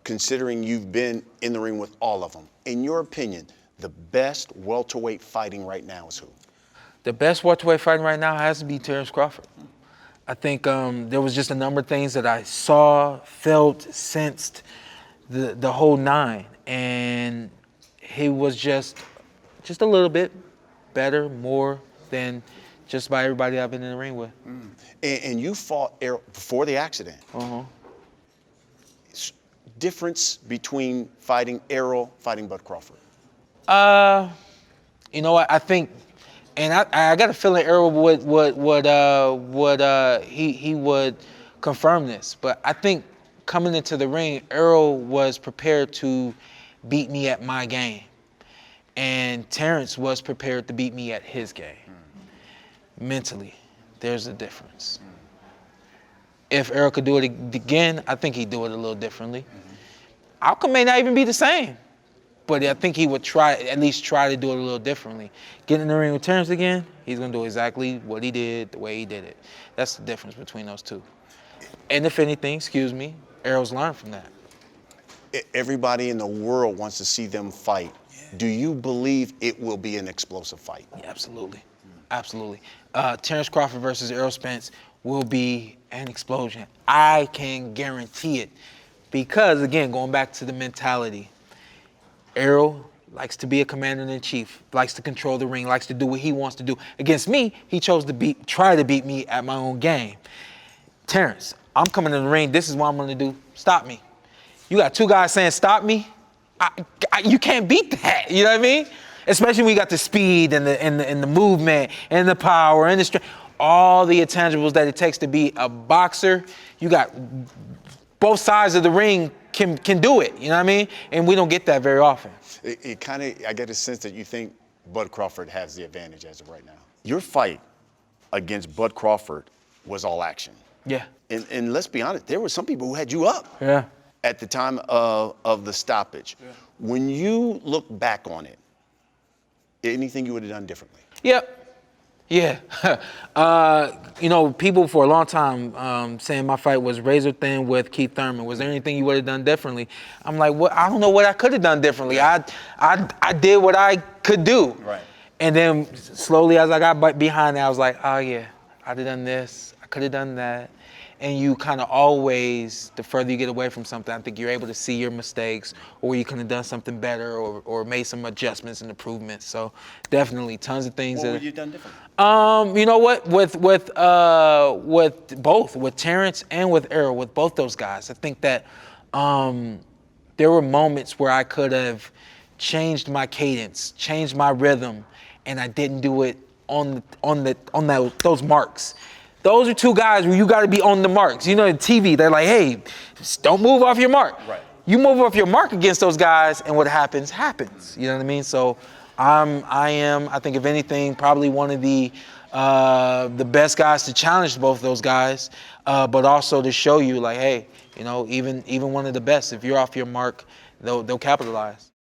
Considering you've been in the ring with all of them, in your opinion, the best welterweight fighting right now is who? The best welterweight fighting right now has to be Terence Crawford. I think there was just a number of things that I saw, felt, sensed, the whole nine, and he was just a little bit better, more than just about everybody I've been in the ring with. And you fought Errol before the accident. Difference between fighting Errol, fighting Bud Crawford? You know what? I think, and I got a feeling Errol he would confirm this. But I think coming into the ring, Errol was prepared to beat me at my game, and Terence was prepared to beat me at his game. Mentally, there's a difference. If Errol could do it again, I think he'd do it a little differently. Outcome may not even be the same, but I think he would at least try to do it a little differently. Getting in the ring with Terence again, he's gonna do exactly what he did, the way he did it. That's the difference between those two. And if anything, Errol's learned from that. Everybody in the world wants to see them fight. Do you believe it will be an explosive fight? Yeah, absolutely. Absolutely. Terence Crawford versus Errol Spence will be an explosion. I can guarantee it. Because, again, going back to the mentality, Errol likes to be a commander-in-chief, likes to control the ring, likes to do what he wants to do. Against me, he chose to try to beat me at my own game. Terence, I'm coming in the ring. This is what I'm going to do. Stop me. You got two guys saying stop me. You can't beat that. You know what I mean? Especially when you got the speed and the movement and the power and the strength. All the intangibles that it takes to be a boxer. You got both sides of the ring can do it. You know what I mean? And we don't get that very often. It kind of, I get a sense that you think Bud Crawford has the advantage as of right now. Your fight against Bud Crawford was all action. Yeah. And let's be honest, there were some people who had you up. Yeah. At the time of the stoppage. Yeah. When you look back on it, anything you would have done differently? Yep. Yeah. People for a long time saying my fight was razor thin with Keith Thurman. Was there anything you would have done differently? I'm like, what? I don't know what I could have done differently. I did what I could do. Right. And then slowly as I got behind that, I was like, oh yeah, I'd have done this. I could have done that. And you kind of always, the further you get away from something, I think you're able to see your mistakes, or you could have done something better, or made some adjustments and improvements. So definitely, tons of things. What would you have done differently? You know what? With both, with Terence and with Errol, with both those guys, I think that there were moments where I could have changed my cadence, changed my rhythm, and I didn't do it on those marks. Those are two guys where you got to be on the marks. You know, in TV, they're like, hey, don't move off your mark. Right. You move off your mark against those guys, and what happens, happens. You know what I mean? So I am, I think, if anything, probably one of the best guys to challenge both those guys, but also to show you, like, hey, even one of the best, if you're off your mark, they'll capitalize.